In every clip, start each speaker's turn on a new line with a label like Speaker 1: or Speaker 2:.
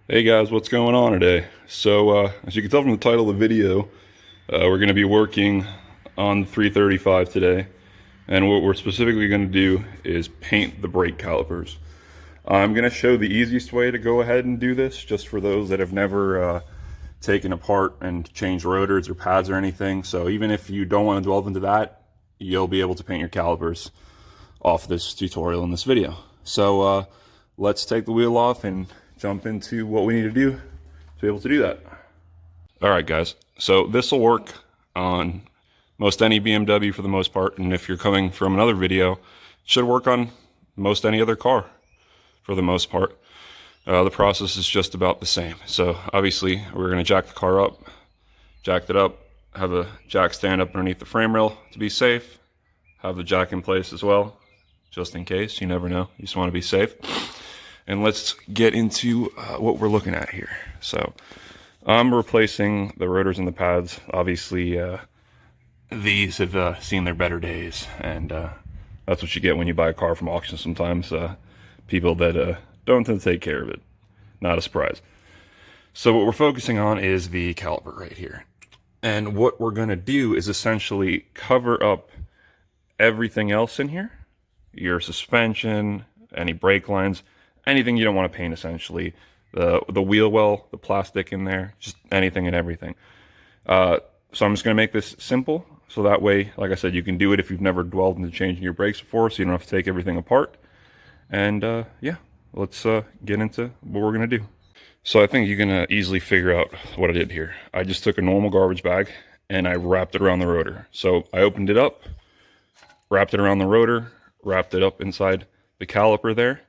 Speaker 1: Hey guys, what's going on today? As you can tell from the title of the video, we're going to be working on the 335 today. And what we're specifically going to do is paint the brake calipers. I'm going to show the easiest way to go ahead and do this, just for those that have never taken apart and changed rotors or pads or anything. So even if you don't want to delve into that, you'll be able to paint your calipers off this tutorial in this video. Let's take the wheel off and jump into what we need to do to be able to do that. All right, guys. So this will work on most any BMW for the most part, and if you're coming from another video, it should work on most any other car for the most part. The process is just about the same. So obviously we're going to jack the car up, jacked it up, have a jack stand up underneath the frame rail to be safe, have the jack in place as well, just in case. You never know. You just want to be safe. And let's get into what we're looking at here. So I'm replacing the rotors and the pads. Obviously, these have seen their better days, and that's what you get when you buy a car from auction sometimes. People that don't tend to take care of it. Not a surprise. So what we're focusing on is the caliper right here. And what we're going to do is essentially cover up everything else in here. Your suspension, any brake lines, anything you don't want to paint, essentially. The wheel well, the plastic in there, just anything and everything. So I'm just going to make this simple. So that way, like I said, you can do it if you've never dwelled into changing your brakes before, so you don't have to take everything apart. And yeah, let's get into what we're going to do. So I think you can easily figure out what I did here. I just took a normal garbage bag and I wrapped it around the rotor. So I opened it up, wrapped it around the rotor, wrapped it up inside the caliper there.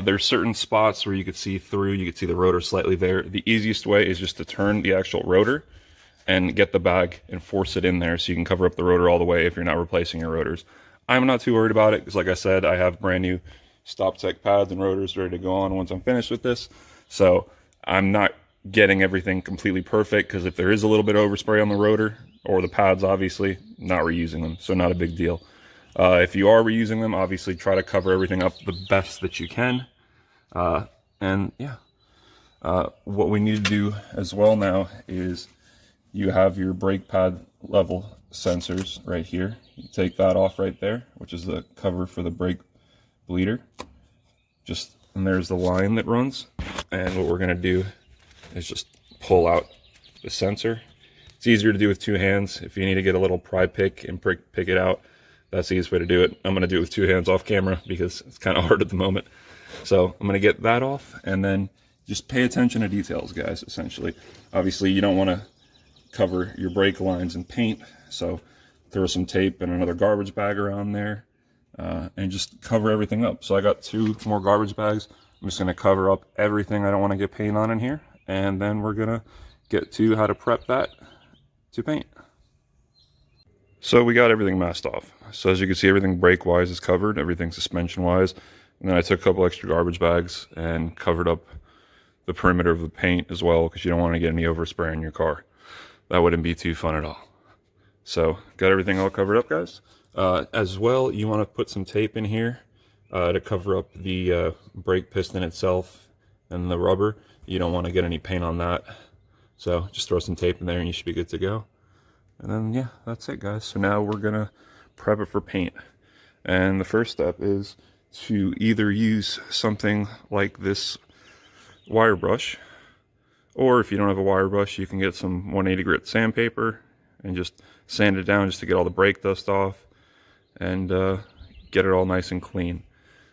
Speaker 1: There's certain spots where you could see through, you could see the rotor slightly there. The easiest way is just to turn the actual rotor and get the bag and force it in there so you can cover up the rotor all the way if you're not replacing your rotors. I'm not too worried about it because, like I said, I have brand new Stop Tech pads and rotors ready to go on once I'm finished with this. So I'm not getting everything completely perfect, because if there is a little bit of overspray on the rotor or the pads, obviously, not reusing them, so not a big deal. If you are reusing them, obviously try to cover everything up the best that you can. And yeah, what we need to do as well now is you have your brake pad level sensors right here. You take that off right there, which is the cover for the brake bleeder. And there's the line that runs. And what we're going to do is just pull out the sensor. It's easier to do with two hands. If you need to get a little pry pick and pick it out, that's the easiest way to do it. I'm going to do it with two hands off camera because it's kind of hard at the moment. So I'm going to get that off, and then just pay attention to details, guys, essentially. Obviously, you don't want to cover your brake lines in paint, so throw some tape and another garbage bag around there, and just cover everything up. So I got two more garbage bags. I'm just going to cover up everything I don't want to get paint on in here, and then we're going to get to how to prep that to paint. So we got everything masked off. So as you can see, everything brake-wise is covered, everything suspension-wise. And then I took a couple extra garbage bags and covered up the perimeter of the paint as well, because you don't want to get any overspray in your car. That wouldn't be too fun at all. So got everything all covered up, guys. As well, you want to put some tape in here to cover up the brake piston itself and the rubber. You don't want to get any paint on that. So just throw some tape in there and you should be good to go. And then, yeah, that's it, guys. So now we're going to prep it for paint. And the first step is to either use something like this wire brush, or if you don't have a wire brush, you can get some 180 grit sandpaper and just sand it down just to get all the brake dust off and get it all nice and clean.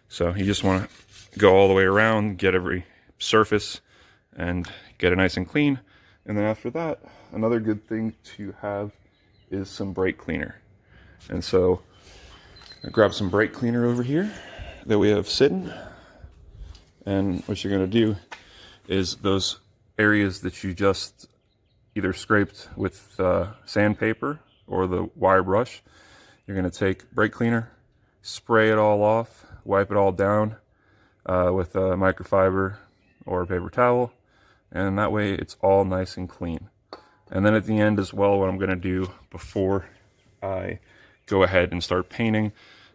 Speaker 1: So you just want to go all the way around, get every surface, and get it nice and clean. And then after that, another good thing to have is some brake cleaner. And so I grab some brake cleaner over here that we have sitting. And what you're going to do is those areas that you just either scraped with sandpaper or the wire brush, you're going to take brake cleaner, spray it all off, wipe it all down with a microfiber or a paper towel. And that way it's all nice and clean. And then at the end as well, what I'm going to do before I go ahead and start painting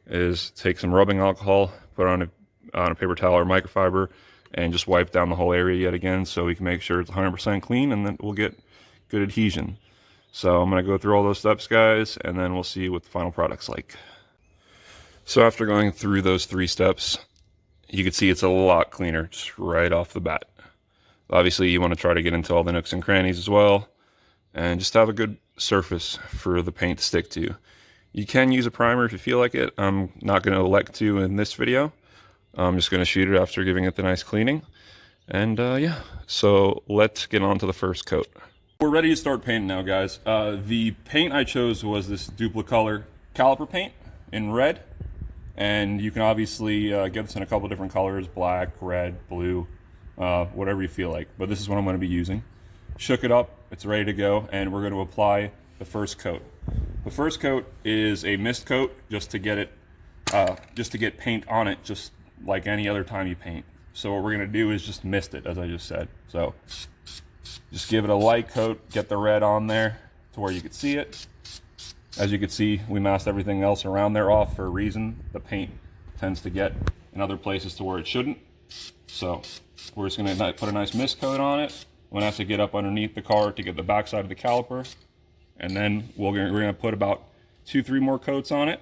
Speaker 1: is take some rubbing alcohol, put it on a paper towel or microfiber, and just wipe down the whole area yet again so we can make sure it's 100% clean, and then we'll get good adhesion. So I'm going to go through all those steps, guys, and then we'll see what the final product's like. So after going through those 3 steps, you can see it's a lot cleaner just right off the bat. Obviously, you want to try to get into all the nooks and crannies as well, and just have a good surface for the paint to stick to. You can use a primer if you feel like it. I'm not going to elect to in this video. I'm just going to shoot it after giving it the nice cleaning. And yeah, so let's get on to the first coat. We're ready to start painting now, guys. The paint I chose was this Duplicolor caliper paint in red. And you can obviously get this in a couple different colors: black, red, blue, whatever you feel like. But this is what I'm going to be using. Shook it up, it's ready to go, and we're going to apply the first coat. The first coat is a mist coat, just to get paint on it, just like any other time you paint. So what we're going to do is just mist it, as I just said. So just give it a light coat, get the red on there to where you can see it. As you can see, we masked everything else around there off for a reason. The paint tends to get in other places to where it shouldn't. So we're just going to put a nice mist coat on it. We're going to have to get up underneath the car to get the backside of the caliper. And then we're going to put about 2-3 more coats on it.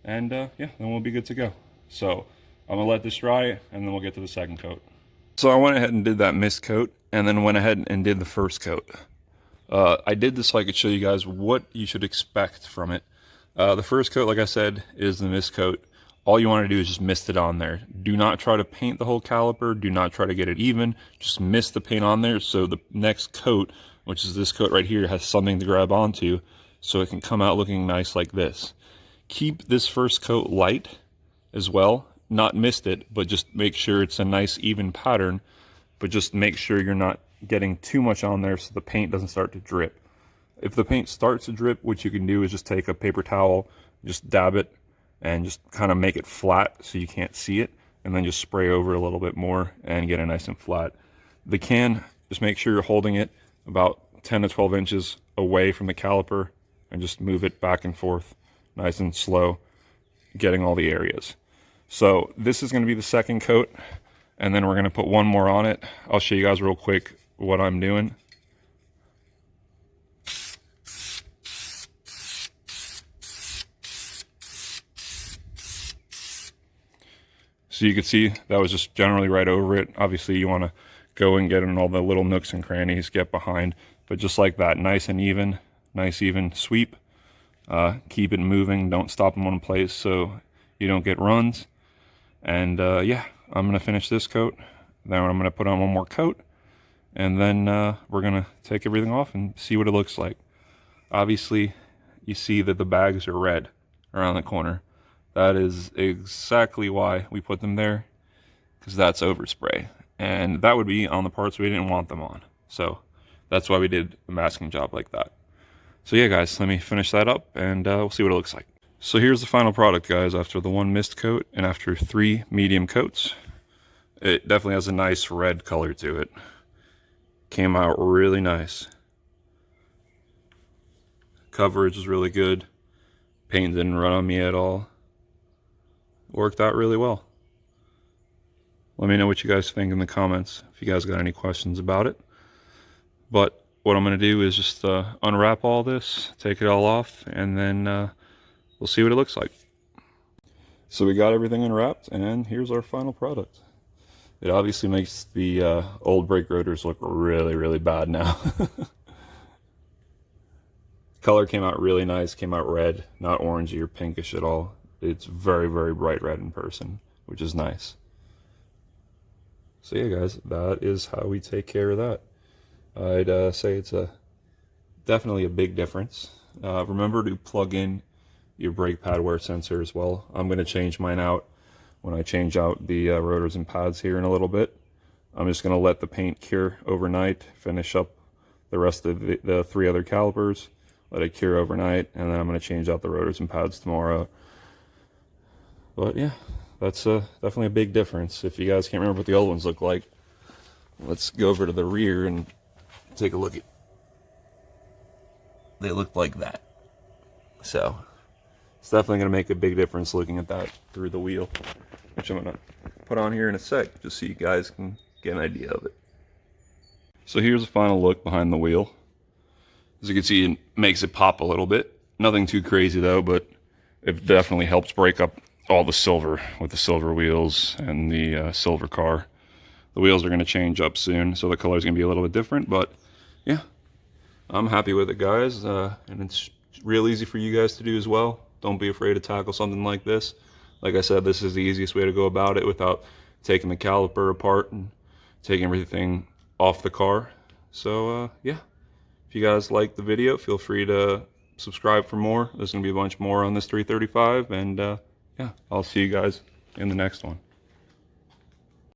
Speaker 1: And yeah, then we'll be good to go. So I'm going to let this dry, and then we'll get to the second coat. So I went ahead and did that mist coat, and then went ahead and did the first coat. I did this so I could show you guys what you should expect from it. The first coat, like I said, is the mist coat. All you want to do is just mist it on there. Do not try to paint the whole caliper. Do not try to get it even. Just mist the paint on there so the next coat, which is this coat right here, has something to grab onto so it can come out looking nice like this. Keep this first coat light as well. Not mist it, but just make sure it's a nice even pattern. But just make sure you're not getting too much on there so the paint doesn't start to drip. If the paint starts to drip, what you can do is just take a paper towel, just dab it, and just kind of make it flat so you can't see it, and then just spray over a little bit more and get it nice and flat. The can, just make sure you're holding it about 10 to 12 inches away from the caliper, and just move it back and forth nice and slow, getting all the areas. So this is going to be the second coat, and then we're going to put one more on it. I'll show you guys real quick what I'm doing. So you can see that was just generally right over it. Obviously you want to go and get in all the little nooks and crannies, get behind, but just like that, nice and even, nice even sweep. Keep it moving, don't stop in one place so you don't get runs. And yeah, I'm going to finish this coat, then I'm going to put on one more coat, and then we're going to take everything off and see what it looks like. Obviously you see that the bags are red around the corner. That is exactly why we put them there, because that's overspray, and that would be on the parts we didn't want them on. So that's why we did a masking job like that. So yeah, guys, let me finish that up, and we'll see what it looks like. So here's the final product, guys, after the one mist coat and after 3 medium coats. It definitely has a nice red color to it. Came out really nice. Coverage is really good. Paint didn't run on me at all. Worked out really well. Let me know what you guys think in the comments if you guys got any questions about it. But what I'm going to do is just unwrap all this, take it all off, and then we'll see what it looks like. So we got everything unwrapped, and here's our final product. It obviously makes the old brake rotors look really, really bad now. Color came out really nice, came out red, not orangey or pinkish at all. It's very, very bright red in person, which is nice. So yeah, guys, that is how we take care of that. I'd say it's definitely a big difference. Remember to plug in your brake pad wear sensor as well. I'm going to change mine out when I change out the rotors and pads here in a little bit. I'm just going to let the paint cure overnight, finish up the rest of the 3 other calipers, let it cure overnight, and then I'm going to change out the rotors and pads tomorrow. But yeah, that's definitely a big difference. If you guys can't remember what the old ones look like, let's go over to the rear and take a look at. They look like that. So it's definitely going to make a big difference looking at that through the wheel, which I'm going to put on here in a sec, just so you guys can get an idea of it. So here's a final look behind the wheel. As you can see, it makes it pop a little bit. Nothing too crazy though, but it definitely helps break up all the silver with the silver wheels and the silver car. The wheels are going to change up soon, so the color is going to be a little bit different, but yeah, I'm happy with it, guys, and it's real easy for you guys to do as well. Don't be afraid to tackle something like this. Like I said, this is the easiest way to go about it without taking the caliper apart and taking everything off the car. So yeah, if you guys like the video, feel free to subscribe for more. There's going to be a bunch more on this 335, and yeah, I'll see you guys in the next one.